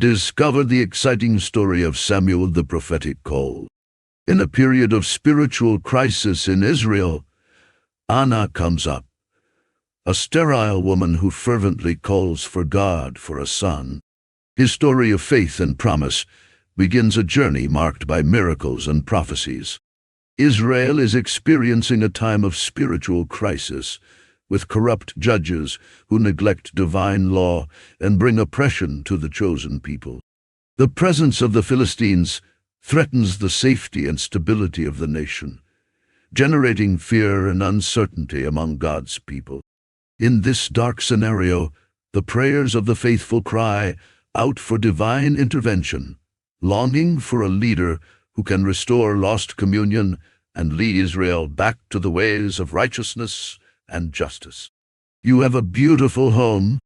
Discover the exciting story of Samuel the prophetic call. In a period of spiritual crisis in Israel, Anna comes up, a sterile woman who fervently calls for God for a son. His story of faith and promise begins a journey marked by miracles and prophecies. Israel is experiencing a time of spiritual crisis, with corrupt judges who neglect divine law and bring oppression to the chosen people. The presence of the Philistines threatens the safety and stability of the nation, generating fear and uncertainty among God's people. In this dark scenario, the prayers of the faithful cry out for divine intervention, longing for a leader who can restore lost communion and lead Israel back to the ways of righteousness and justice. You have a beautiful home.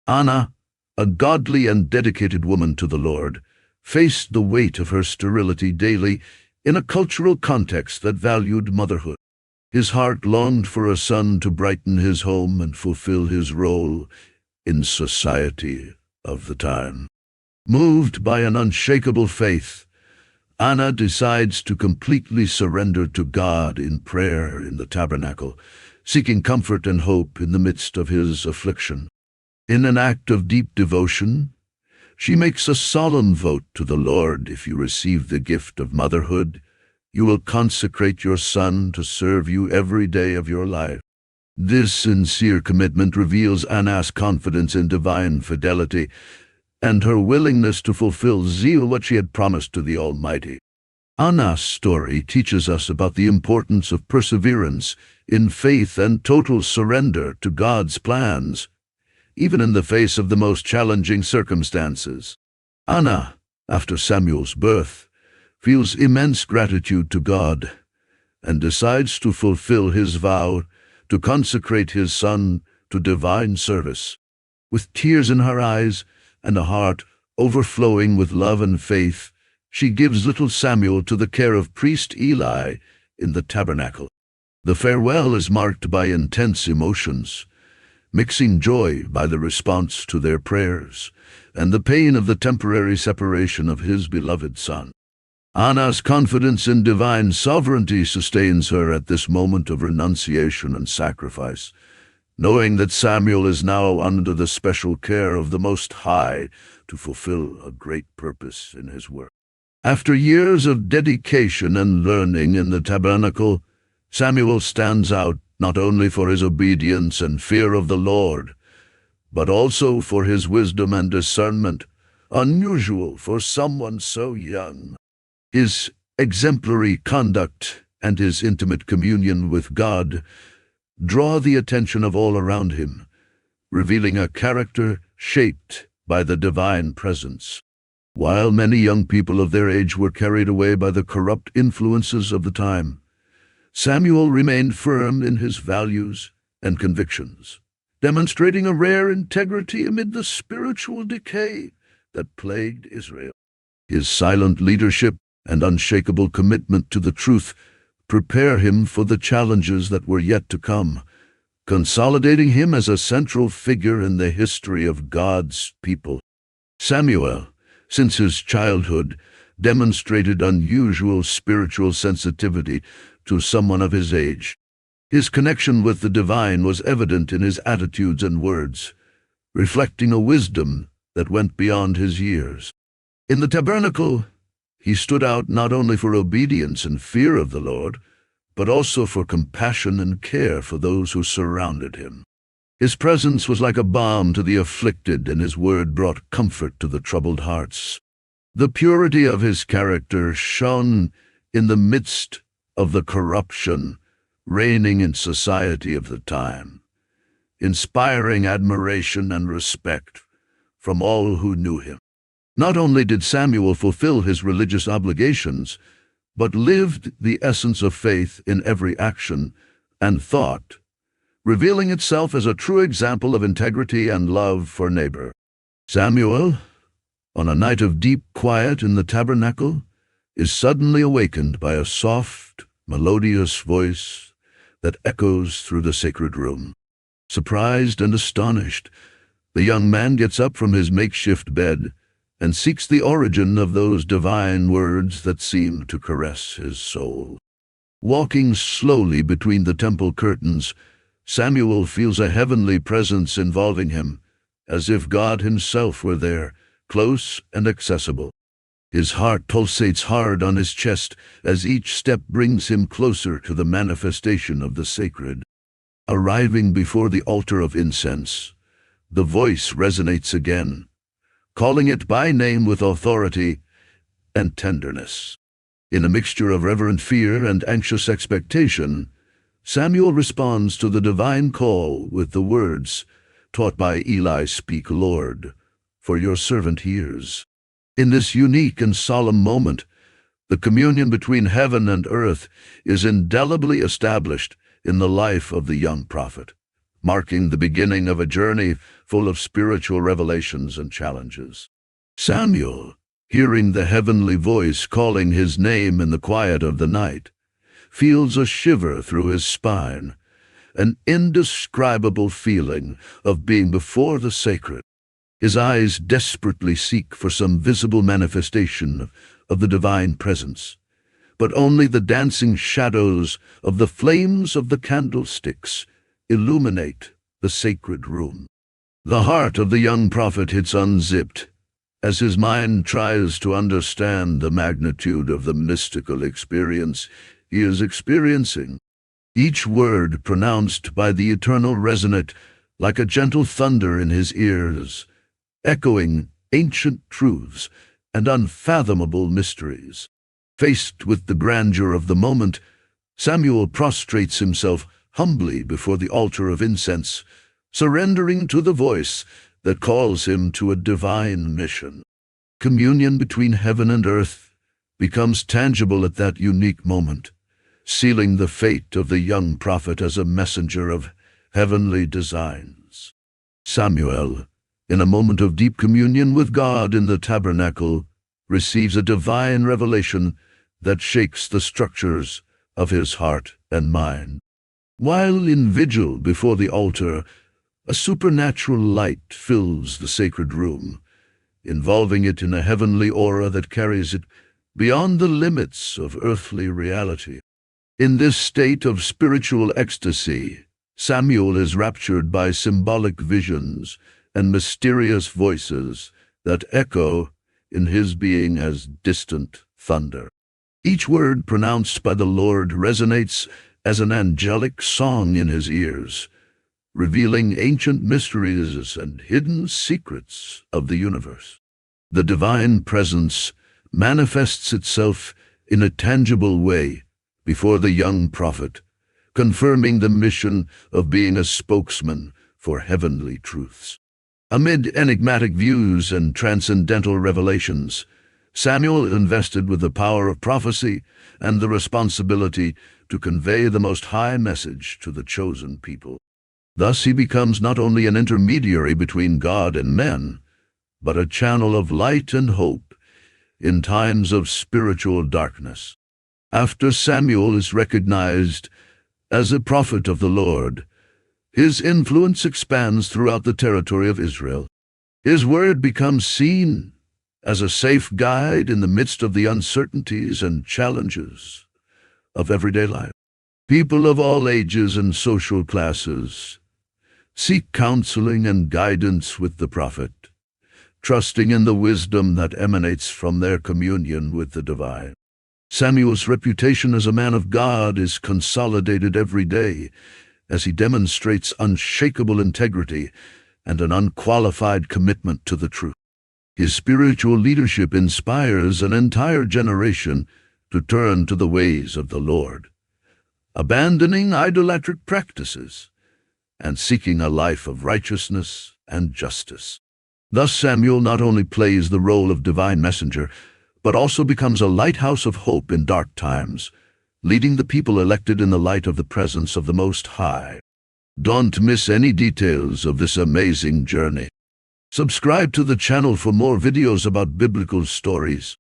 Anna, a godly and dedicated woman to the Lord, faced the weight of her sterility daily in a cultural context that valued motherhood. His heart longed for a son to brighten his home and fulfill his role in society of the time. Moved by an unshakable faith, Anna decides to completely surrender to God in prayer in the tabernacle, seeking comfort and hope in the midst of his affliction. In an act of deep devotion, she makes a solemn vote to the Lord. If you receive the gift of motherhood, you will consecrate your son to serve you every day of your life. This sincere commitment reveals Anna's confidence in divine fidelity and her willingness to fulfill what she had promised to the Almighty. Anna's story teaches us about the importance of perseverance in faith and total surrender to God's plans, even in the face of the most challenging circumstances. Anna, after Samuel's birth, feels immense gratitude to God and decides to fulfill his vow to consecrate his son to divine service. With tears in her eyes and a heart overflowing with love and faith, she gives little Samuel to the care of priest Eli in the tabernacle. The farewell is marked by intense emotions, mixing joy by the response to their prayers and the pain of the temporary separation of his beloved son. Anna's confidence in divine sovereignty sustains her at this moment of renunciation and sacrifice, knowing that Samuel is now under the special care of the Most High to fulfill a great purpose in his work. After years of dedication and learning in the tabernacle, Samuel stands out not only for his obedience and fear of the Lord, but also for his wisdom and discernment, unusual for someone so young. His exemplary conduct and his intimate communion with God draw the attention of all around him, revealing a character shaped by the divine presence. While many young people of their age were carried away by the corrupt influences of the time, Samuel remained firm in his values and convictions, demonstrating a rare integrity amid the spiritual decay that plagued Israel. His silent leadership and unshakable commitment to the truth prepare him for the challenges that were yet to come, consolidating him as a central figure in the history of God's people. Samuel, since his childhood, demonstrated unusual spiritual sensitivity to someone of his age. His connection with the divine was evident in his attitudes and words, reflecting a wisdom that went beyond his years. In the tabernacle, he stood out not only for obedience and fear of the Lord, but also for compassion and care for those who surrounded him. His presence was like a balm to the afflicted, and his word brought comfort to the troubled hearts. The purity of his character shone in the midst of the corruption reigning in society of the time, inspiring admiration and respect from all who knew him. Not only did Samuel fulfill his religious obligations, but lived the essence of faith in every action and thought, revealing itself as a true example of integrity and love for neighbor. Samuel, on a night of deep quiet in the tabernacle, is suddenly awakened by a soft, melodious voice that echoes through the sacred room. Surprised and astonished, the young man gets up from his makeshift bed and seeks the origin of those divine words that seem to caress his soul. Walking slowly between the temple curtains, Samuel feels a heavenly presence involving him, as if God himself were there, close and accessible. His heart pulsates hard on his chest as each step brings him closer to the manifestation of the sacred. Arriving before the altar of incense, the voice resonates again, calling it by name with authority and tenderness. In a mixture of reverent fear and anxious expectation, Samuel responds to the divine call with the words taught by Eli, "Speak, Lord, for your servant hears." In this unique and solemn moment, the communion between heaven and earth is indelibly established in the life of the young prophet, marking the beginning of a journey full of spiritual revelations and challenges. Samuel, hearing the heavenly voice calling his name in the quiet of the night, feels a shiver through his spine, an indescribable feeling of being before the sacred. His eyes desperately seek for some visible manifestation of the divine presence, but only the dancing shadows of the flames of the candlesticks illuminate the sacred room. The heart of the young prophet hits unzipped as his mind tries to understand the magnitude of the mystical experience he is experiencing. Each word pronounced by the Eternal resonate like a gentle thunder in his ears, echoing ancient truths and unfathomable mysteries. Faced with the grandeur of the moment, Samuel prostrates himself humbly before the altar of incense, surrendering to the voice that calls him to a divine mission. Communion between heaven and earth becomes tangible at that unique moment, sealing the fate of the young prophet as a messenger of heavenly designs. Samuel, in a moment of deep communion with God in the tabernacle, receives a divine revelation that shakes the structures of his heart and mind. While in vigil before the altar, a supernatural light fills the sacred room, involving it in a heavenly aura that carries it beyond the limits of earthly reality. In this state of spiritual ecstasy, Samuel is raptured by symbolic visions and mysterious voices that echo in his being as distant thunder. Each word pronounced by the Lord resonates as an angelic song in his ears, revealing ancient mysteries and hidden secrets of the universe. The divine presence manifests itself in a tangible way before the young prophet, confirming the mission of being a spokesman for heavenly truths. Amid enigmatic views and transcendental revelations, Samuel invested with the power of prophecy and the responsibility to convey the Most High message to the chosen people. Thus he becomes not only an intermediary between God and men, but a channel of light and hope in times of spiritual darkness. After Samuel is recognized as a prophet of the Lord, his influence expands throughout the territory of Israel. His word becomes seen as a safe guide in the midst of the uncertainties and challenges of everyday life. People of all ages and social classes seek counseling and guidance with the prophet, trusting in the wisdom that emanates from their communion with the divine. Samuel's reputation as a man of God is consolidated every day as he demonstrates unshakable integrity and an unqualified commitment to the truth. His spiritual leadership inspires an entire generation to turn to the ways of the Lord, abandoning idolatric practices and seeking a life of righteousness and justice. Thus Samuel not only plays the role of divine messenger, but also becomes a lighthouse of hope in dark times, leading the people elected in the light of the presence of the Most High. Don't miss any details of this amazing journey. Subscribe to the channel for more videos about biblical stories.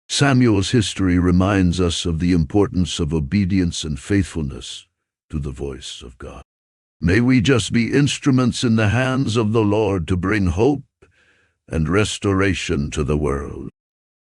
Samuel's history reminds us of the importance of obedience and faithfulness to the voice of God. May we just be instruments in the hands of the Lord to bring hope and restoration to the world.